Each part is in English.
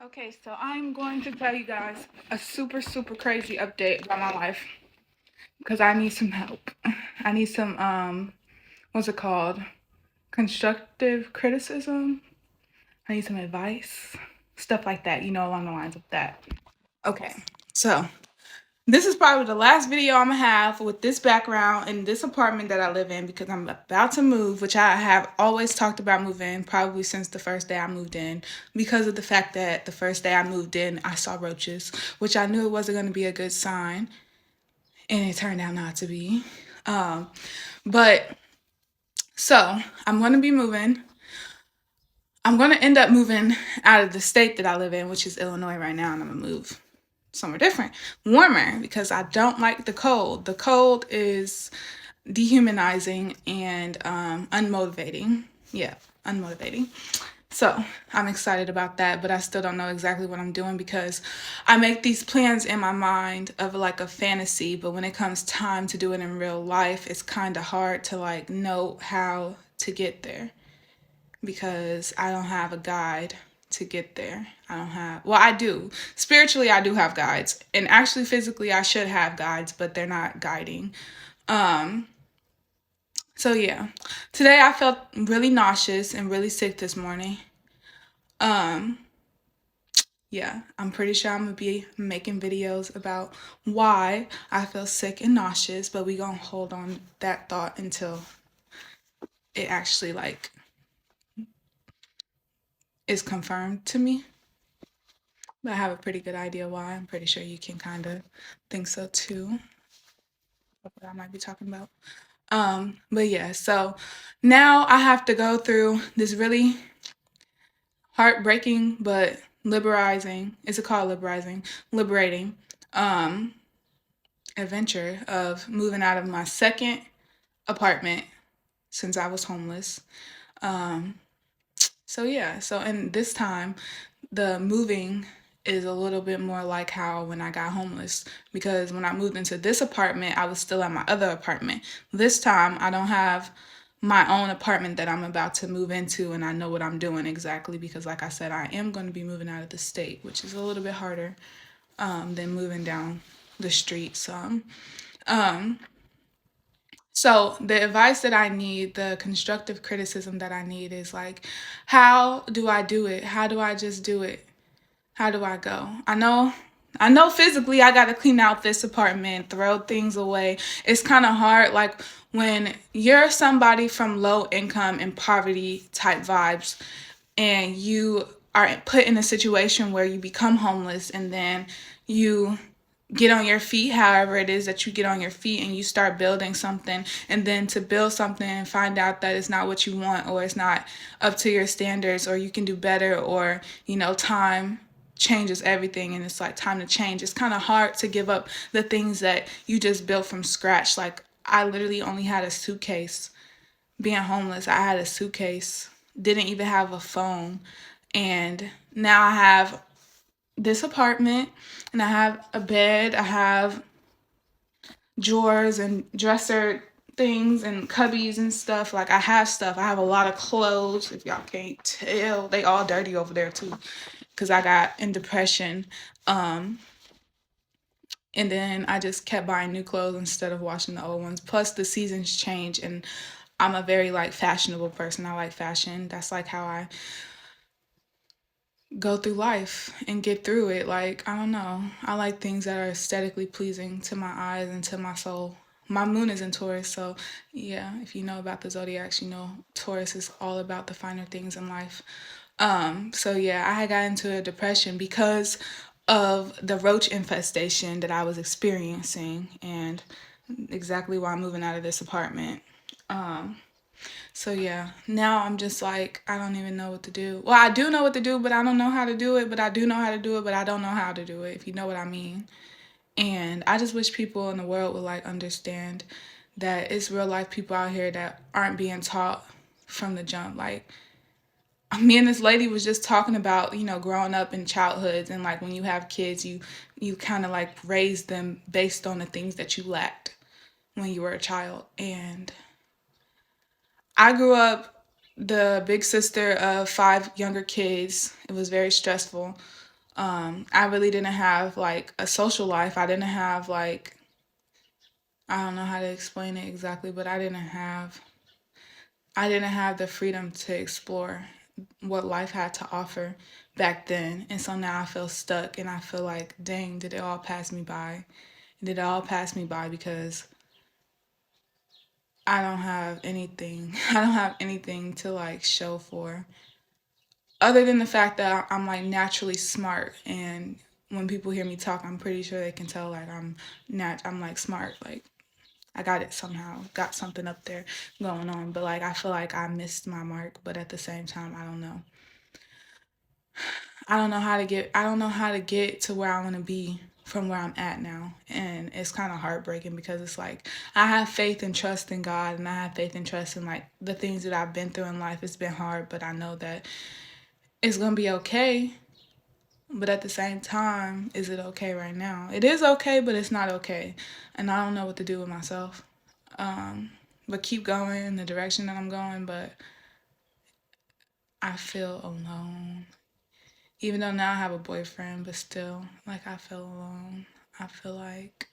Okay, so I'm going to tell you guys a super crazy update about my life because I need some help. I need some what's it called? Constructive criticism. I need some advice. Stuff like that, along the lines of that. Okay. So, this is probably the last video I'm gonna have with this background in this apartment that I live in because I'm about to move, which I have always talked about moving probably since the first day I moved in, because of the fact that the first day I moved in, I saw roaches, which I knew it wasn't gonna be a good sign, and it turned out not to be. Um, but so I'm gonna be moving. I'm gonna end up moving out of the state that I live in, which is Illinois right now, and I'm gonna move somewhere different, warmer, because I don't like the cold. The cold is dehumanizing and unmotivating. Yeah, unmotivating. So I'm excited about that, but I still don't know exactly what I'm doing because I make these plans in my mind of like a fantasy, but when it comes time to do it in real life, it's kind of hard to like know how to get there because I don't have a guide to get there. I don't have, well, I do. Spiritually, I do have guides. And actually, physically, I should have guides, but they're not guiding. Um, so yeah, today I felt really nauseous and really sick this morning. Um, yeah, I'm pretty sure I'm gonna be making videos about why I feel sick and nauseous, but we gonna hold on that thought until it actually like is confirmed to me. But I have a pretty good idea why. I'm pretty sure you can kind of think so too. What I might be talking about. But yeah, so now I have to go through this really heartbreaking but liberating. Is it called liberating? Liberating um adventure of moving out of my second apartment since I was homeless. Um so yeah, so and this time the moving is a little bit more like how when I got homeless because when I moved into this apartment, I was still at my other apartment. This time, I don't have my own apartment that I'm about to move into and I know what I'm doing exactly because like I said, I am going to be moving out of the state, which is a little bit harder than moving down the street some. Um, so the advice that I need, the constructive criticism that I need is like, how do I do it? How do I just do it? How do I go? I know physically I got to clean out this apartment, throw things away. It's kind of hard like when you're somebody from low income and poverty type vibes and you are put in a situation where you become homeless and then you get on your feet however it is that you get on your feet and you start building something and then to build something and find out that it's not what you want or it's not up to your standards or you can do better or time changes everything and it's like time to change. It's kind of hard to give up the things that you just built from scratch. Like I literally only had a suitcase. Being homeless, I had a suitcase, didn't even have a phone, and now I have this apartment and I have a bed, I have drawers and dresser things and cubbies and stuff. Like I have stuff. I have a lot of clothes. If y'all can't tell, they all dirty over there too because I got in depression. Um and then I just kept buying new clothes instead of washing the old ones. Plus the seasons change and I'm a very like fashionable person. I like fashion. That's like how I go through life and get through it. Like, I don't know. I like things that are aesthetically pleasing to my eyes and to my soul. My moon is in Taurus, so yeah, if you know about the zodiacs, you know Taurus is all about the finer things in life. So yeah, I had got into a depression because of the roach infestation that I was experiencing and exactly why I'm moving out of this apartment. Um, so yeah, now I'm just like, I don't even know what to do. Well, I do know what to do, but I don't know how to do it, but I do know how to do it, but I don't know how to do it, if you know what I mean. And I just wish people in the world would like understand that it's real life people out here that aren't being taught from the jump. Like me and this lady was just talking about, growing up in childhoods and like when you have kids, you kind of like raise them based on the things that you lacked when you were a child. And I grew up the big sister of five younger kids. It was very stressful. I really didn't have like a social life. I didn't have like, I don't know how to explain it exactly, but I didn't have the freedom to explore what life had to offer back then. And so now I feel stuck and I feel like, dang, did it all pass me by? Did it all pass me by because I don't have anything. I don't have anything to like show for, other than the fact that I'm like naturally smart, and when people hear me talk, I'm pretty sure they can tell like I'm like smart, like I got it somehow, got something up there going on. But like I feel like I missed my mark, but at the same time, I don't know. I don't know how to get to where I want to be from where I'm at now. And it's kind of heartbreaking because it's like I have faith and trust in God, and I have faith and trust in like the things that I've been through in life. It's been hard, but I know that it's going to be okay. But at the same time, is it okay right now? It is okay, but it's not okay. And I don't know what to do with myself. Um, but keep going in the direction that I'm going, but I feel alone. Even though now I have a boyfriend, but still, like I feel alone. I feel like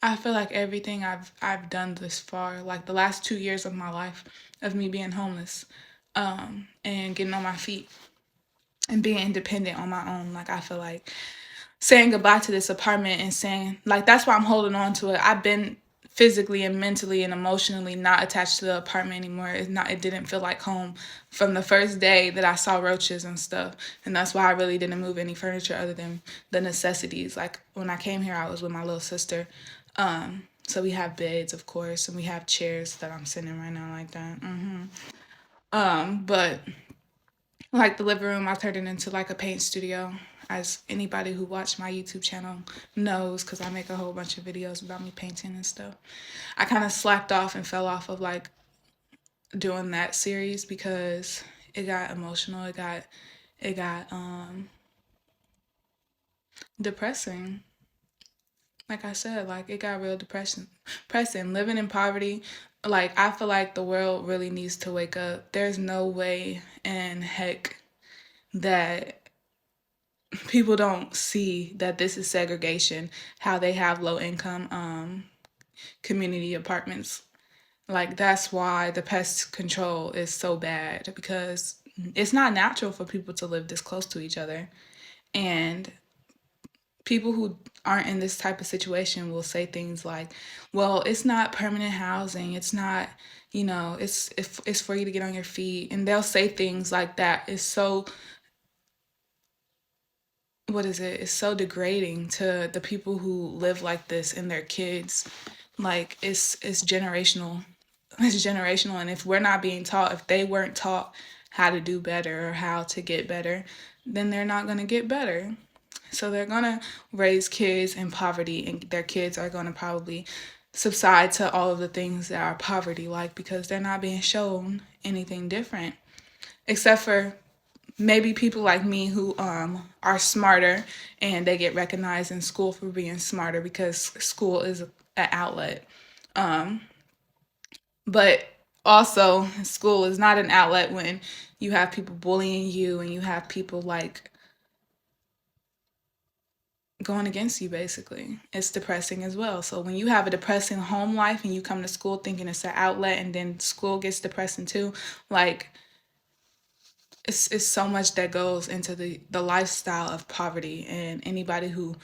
I feel like everything I've done this far, like the last 2 years of my life, of me being homeless, and getting on my feet and being independent on my own, like I feel like saying goodbye to this apartment and saying like that's why I'm holding on to it. I've been physically and mentally and emotionally not attached to the apartment anymore. It didn't feel like home from the first day that I saw roaches and stuff. And that's why I really didn't move any furniture other than the necessities. Like when I came here I was with my little sister. So we have beds of course and we have chairs that I'm sitting in right now like that. But like the living room, I turned it into like a paint studio. As anybody who watched my YouTube channel knows, because I make a whole bunch of videos about me painting and stuff. I kind of slacked off and fell off of like doing that series because it got emotional. It got depressing. Like I said, like it got real depressing. Living in poverty, like I feel like the world really needs to wake up. There's no way in heck that people don't see that this is segregation, how they have low income community apartments. Like that's why the pest control is so bad, because it's not natural for people to live this close to each other. And people who aren't in this type of situation will say things like, well, it's not permanent housing, it's not, it's for you to get on your feet, and they'll say things like that. It's so, what is it? It's so degrading to the people who live like this and their kids. Like it's generational. It's generational, and if we're not being taught, if they weren't taught how to do better or how to get better, then they're not going to get better. So they're going to raise kids in poverty, and their kids are going to probably subside to all of the things that are poverty like, because they're not being shown anything different, except for maybe people like me who are smarter, and they get recognized in school for being smarter because school is an outlet. Um, but also, school is not an outlet when you have people bullying you and you have people like going against you, basically. It's depressing as well. So when you have a depressing home life and you come to school thinking it's an outlet, and then school gets depressing too, like it's so much that goes into the lifestyle of poverty. And anybody who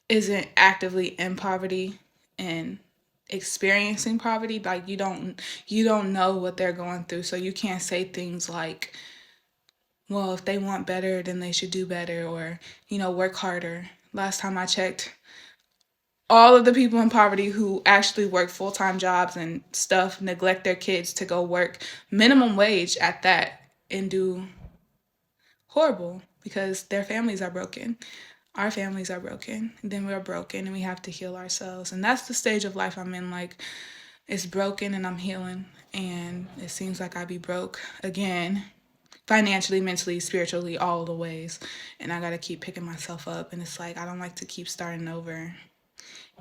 isn't actively in poverty and experiencing poverty, like you don't know what they're going through, so you can't say things like, well, if they want better then they should do better, or work harder. Last time I checked, all of the people in poverty who actually work full-time jobs and stuff neglect their kids to go work minimum wage at that and do horrible because their families are broken. Our families are broken. Then we're broken and we have to heal ourselves. And that's the stage of life I'm in. Like, it's broken and I'm healing. And it seems like I be broke again, financially, mentally, spiritually, all the ways. And I got to keep picking myself up. And it's like, I don't like to keep starting over,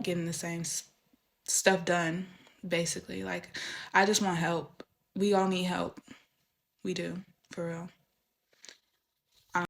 getting the same stuff done, basically. Like, I just want help. We all need help. We do, for real.